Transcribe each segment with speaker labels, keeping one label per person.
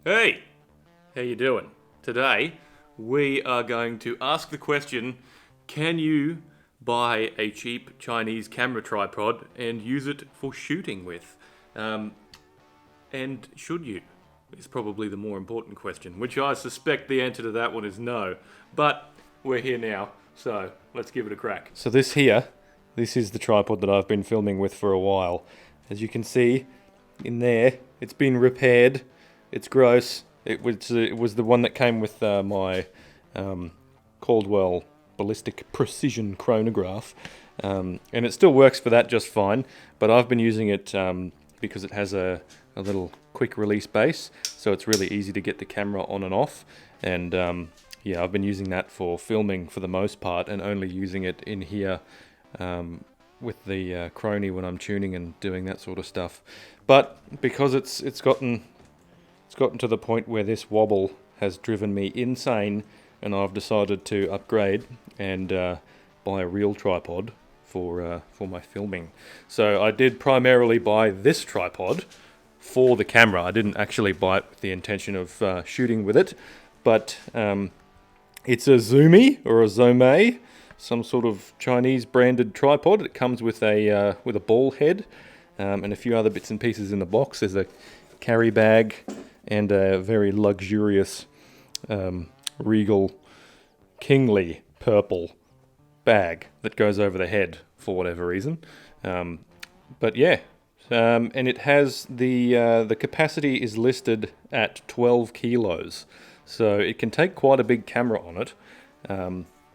Speaker 1: Hey, how you doing? Today we are going to ask the question, can you buy a cheap Chinese camera tripod and use it for shooting with? And should you? Is probably the more important question, which I suspect the answer to that one is no. But we're here now, so let's give it a crack. So this is the tripod that I've been filming with for a while. As you can see in there, it's been repaired. It's gross. It was the one that came with my Caldwell ballistic precision chronograph, and it still works for that just fine. But I've been using it because it has a little quick release base, so it's really easy to get the camera on and off. And yeah, I've been using that for filming for the most part, and only using it in here with the Crony when I'm tuning and doing that sort of stuff. But because it's gotten to the point where this wobble has driven me insane, and I've decided to upgrade and buy a real tripod for my filming. So I did primarily buy this tripod for the camera. I didn't actually buy it with the intention of shooting with it, but it's a Zoomy or a Zomei, some sort of Chinese branded tripod. It comes with a ball head and a few other bits and pieces in the box. There's a carry bag and a very luxurious regal kingly purple bag that goes over the head for whatever reason. But yeah, and it has the capacity is listed at 12 kilos, so it can take quite a big camera on it.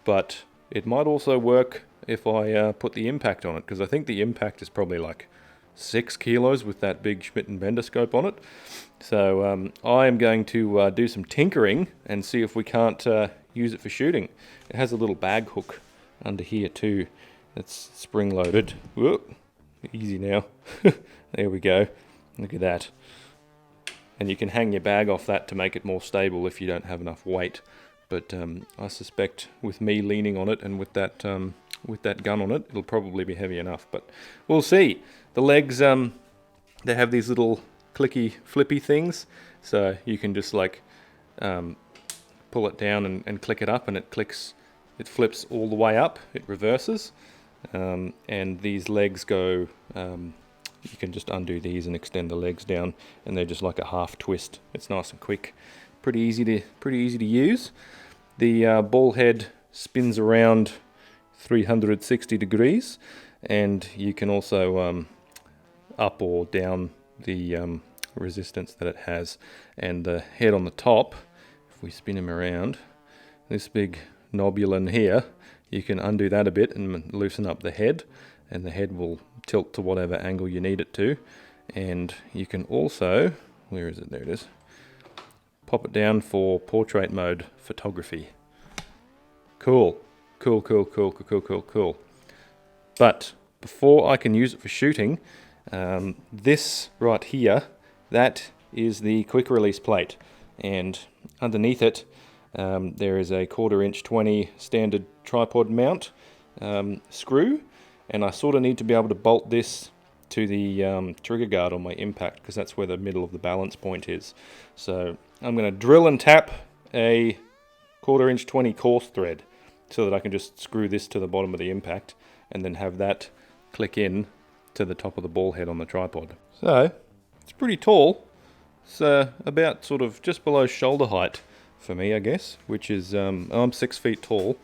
Speaker 1: But it might also work if I put the impact on it, because I think the impact is probably like 6 kilos with that big Schmidt and Bender scope on it. So I am going to do some tinkering and see if we can't use it for shooting. It has a little bag hook under here too. It's spring loaded. Whoop, easy now. There we go. Look at that. And you can hang your bag off that to make it more stable if you don't have enough weight. But I suspect with me leaning on it and with that gun on it, it'll probably be heavy enough. But we'll see. The legs, they have these little clicky, flippy things, so you can just like pull it down and click it up, and it flips all the way up. It reverses, and these legs go. You can just undo these and extend the legs down, and they're just like a half twist. It's nice and quick, pretty easy to use. The ball head spins around 360 degrees, and you can also up or down the resistance that it has. And the head on the top, if we spin him around, this big nobulin here, you can undo that a bit and loosen up the head, and the head will tilt to whatever angle you need it to. And you can also, where is it? There it is. Pop it down for portrait mode photography. Cool. But before I can use it for shooting, this right here, that is the quick release plate, and underneath it there is a 1/4 inch 20 standard tripod mount screw, and I sort of need to be able to bolt this to the trigger guard on my impact, because that's where the middle of the balance point is. So I'm going to drill and tap a 1/4 inch 20 coarse thread so that I can just screw this to the bottom of the impact and then have that click in to the top of the ball head on the tripod. So it's pretty tall. It's about sort of just below shoulder height for me, I guess, which is I'm 6 feet tall,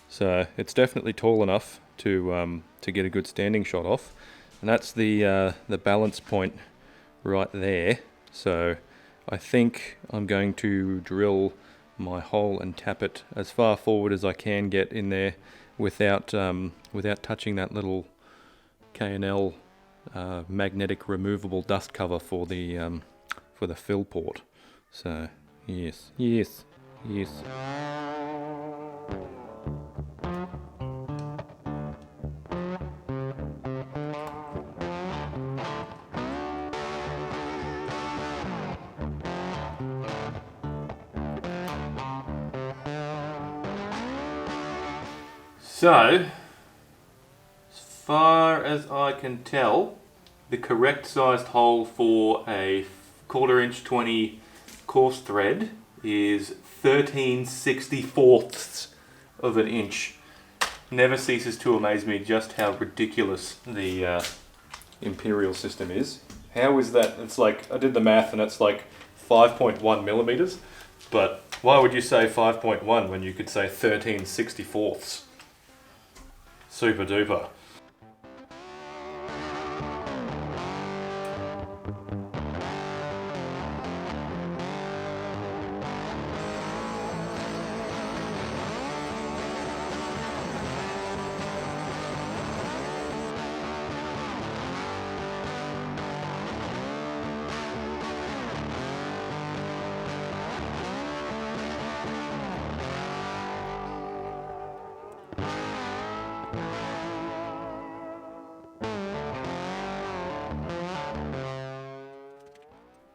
Speaker 1: so it's definitely tall enough to get a good standing shot off. And that's the balance point right there. So I think I'm going to drill my hole and tap it as far forward as I can get in there without touching that little K&L magnetic removable dust cover for the fill port. So yes. So, as far as I can tell, the correct sized hole for a 1/4 inch 20 coarse thread is 13/64ths of an inch. Never ceases to amaze me just how ridiculous the imperial system is. How is that? It's like, I did the math and it's like 5.1 millimeters, but why would you say 5.1 when you could say 13/64ths? Super duper.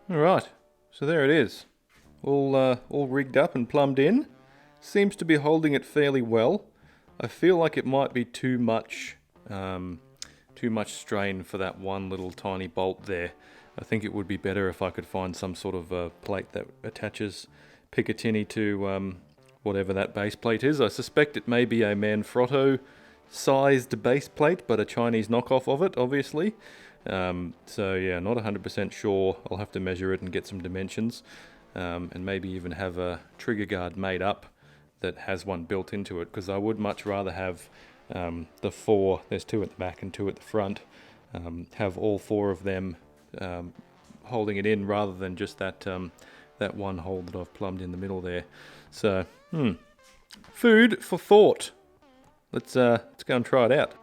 Speaker 1: Alright, so there it is. All rigged up and plumbed in. Seems to be holding it fairly well. I feel like it might be too much strain for that one little tiny bolt there. I think it would be better if I could find some sort of plate that attaches Picatinny to whatever that base plate is. I suspect it may be a Manfrotto sized base plate, but a Chinese knockoff of it, obviously. So yeah, not 100% sure. I'll have to measure it and get some dimensions, and maybe even have a trigger guard made up that has one built into it, because I would much rather have the four, there's two at the back and two at the front, have all four of them holding it in rather than just that one hole that I've plumbed in the middle there. So, food for thought. Let's go and try it out.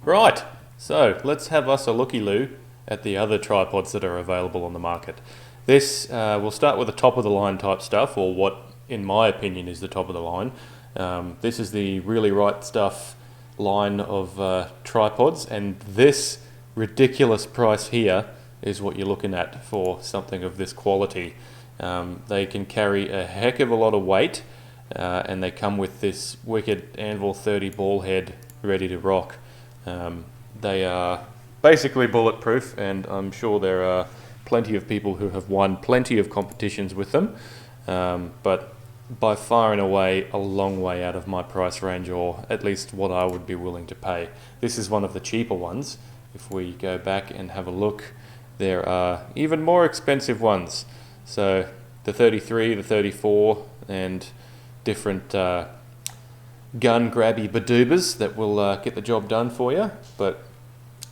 Speaker 1: Right, so let's have us a looky-loo at the other tripods that are available on the market. This, we'll start with the top of the line type stuff, or what in my opinion is the top of the line. This is the Really Right Stuff line of tripods, and this ridiculous price here is what you're looking at for something of this quality. They can carry a heck of a lot of weight, and they come with this wicked Anvil 30 ball head ready to rock. They are basically bulletproof, and I'm sure there are plenty of people who have won plenty of competitions with them, but by far and away a long way out of my price range, or at least what I would be willing to pay. This is one of the cheaper ones. If we go back and have a look, there are even more expensive ones. So the 33, the 34, and different gun grabby badoobas that will get the job done for you, but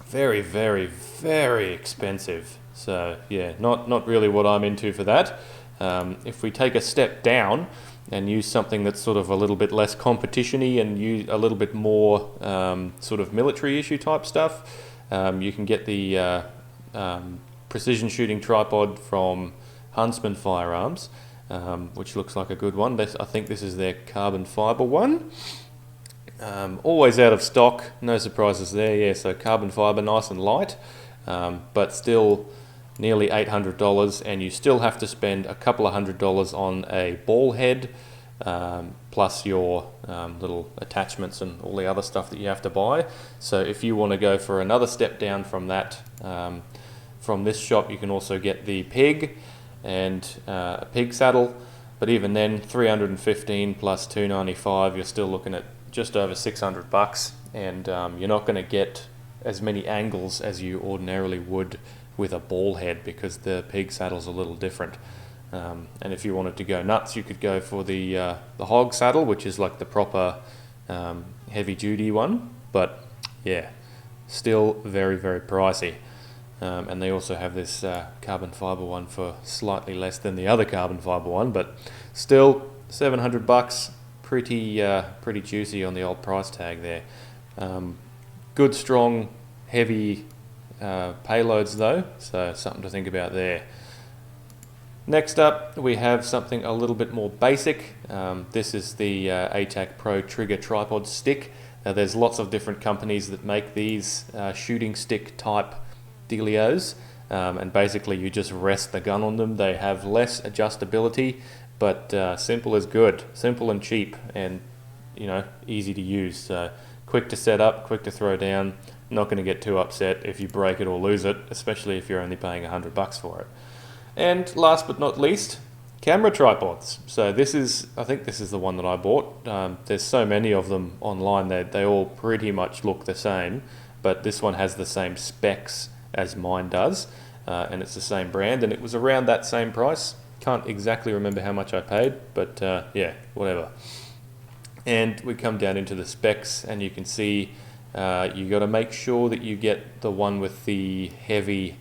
Speaker 1: very, very, very expensive. So yeah, not really what I'm into for that. If we take a step down and use something that's sort of a little bit less competition-y and use a little bit more sort of military issue type stuff, you can get the precision shooting tripod from Huntsman Firearms, which looks like a good one. I think this is their carbon fiber one. Always out of stock, no surprises there. Yeah, so carbon fiber, nice and light, but still nearly $800, and you still have to spend a couple of $100 on a ball head, plus your little attachments and all the other stuff that you have to buy. So if you want to go for another step down from that, from this shop, you can also get the pig and a pig saddle, but even then, 315 plus 295, you're still looking at just over $600, and you're not going to get as many angles as you ordinarily would with a ball head, because the pig saddle's a little different. And if you wanted to go nuts, you could go for the hog saddle, which is like the proper heavy duty one, but yeah, still very, very pricey. And they also have this carbon fiber one for slightly less than the other carbon fiber one, but still $700, pretty juicy on the old price tag there. Good, strong, heavy payloads though, so something to think about there. Next up, we have something a little bit more basic. This is the Atac Pro Trigger Tripod Stick. Now, there's lots of different companies that make these shooting stick type dealios, and basically you just rest the gun on them. They have less adjustability, but simple is good. Simple and cheap, and easy to use. So quick to set up, quick to throw down. Not going to get too upset if you break it or lose it, especially if you're only paying $100 for it. And last but not least, camera tripods. So I think this is the one that I bought. There's so many of them online, they all pretty much look the same, but this one has the same specs as mine does, and it's the same brand, and it was around that same price. Can't exactly remember how much I paid, but yeah, whatever. And we come down into the specs, and you can see you got to make sure that you get the one with the heavy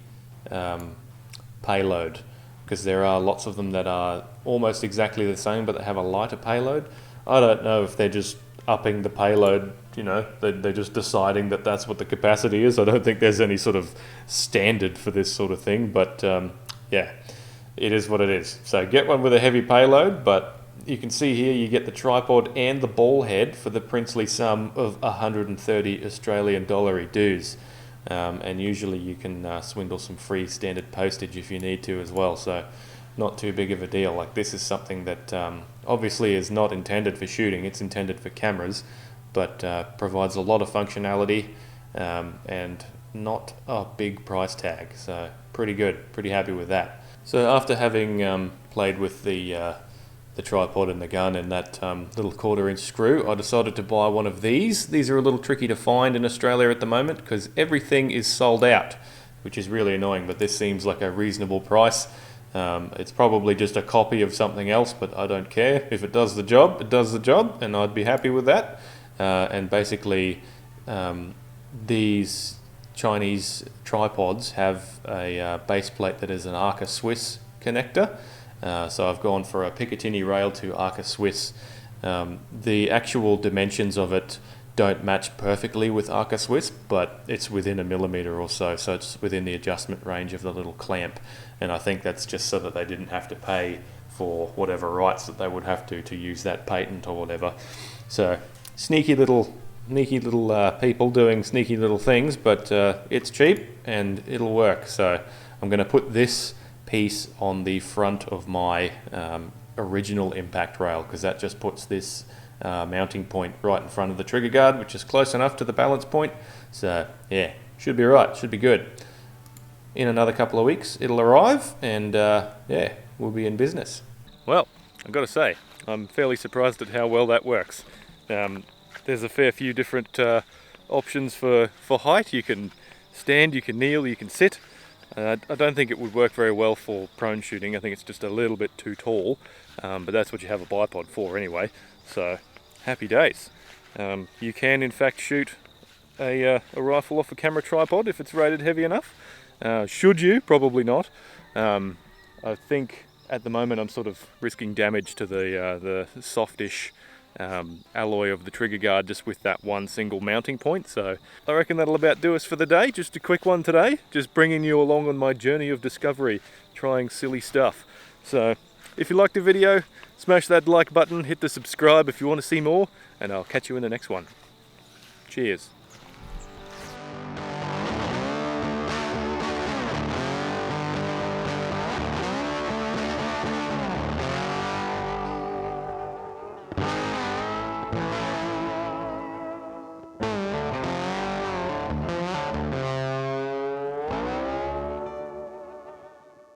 Speaker 1: payload, because there are lots of them that are almost exactly the same, but they have a lighter payload. I don't know if they're just upping the payload, they're just deciding that that's what the capacity is. I don't think there's any sort of standard for this sort of thing, but yeah, it is what it is. So get one with a heavy payload, but you can see here you get the tripod and the ball head for the princely sum of 130 Australian dollar dues. And usually you can swindle some free standard postage if you need to as well, so not too big of a deal. Like, this is something that obviously is not intended for shooting, it's intended for cameras, but provides a lot of functionality and not a big price tag, so pretty good, pretty happy with that. So after having played with the tripod and the gun and that little 1/4-inch screw, I decided to buy one of these. These are a little tricky to find in Australia at the moment because everything is sold out, which is really annoying, but this seems like a reasonable price. It's probably just a copy of something else, but I don't care. If it does the job, it does the job, and I'd be happy with that. And basically, these Chinese tripods have a base plate that is an Arca Swiss connector. So I've gone for a Picatinny rail to Arca Swiss. The actual dimensions of it don't match perfectly with Arca Swiss, but it's within a millimeter or so, so it's within the adjustment range of the little clamp. And I think that's just so that they didn't have to pay for whatever rights that they would have to use that patent or whatever. So sneaky little people doing sneaky little things, but it's cheap and it'll work. So I'm going to put this piece on the front of my original impact rail, because that just puts this mounting point right in front of the trigger guard, which is close enough to the balance point. So yeah, should be right, should be good. In another couple of weeks it'll arrive, and yeah, we'll be in business. Well, I've got to say, I'm fairly surprised at how well that works. There's a fair few different options for height. You can stand, you can kneel, you can sit. I don't think it would work very well for prone shooting. I think it's just a little bit too tall, but that's what you have a bipod for anyway, so happy days. You can in fact shoot a rifle off a camera tripod if it's rated heavy enough. Should you? Probably not. I think at the moment I'm sort of risking damage to the softish alloy of the trigger guard just with that one single mounting point. So I reckon that'll about do us for the day. Just a quick one today, just bringing you along on my journey of discovery, trying silly stuff. So if you liked the video, smash that like button, hit the subscribe if you want to see more, and I'll catch you in the next one. Cheers.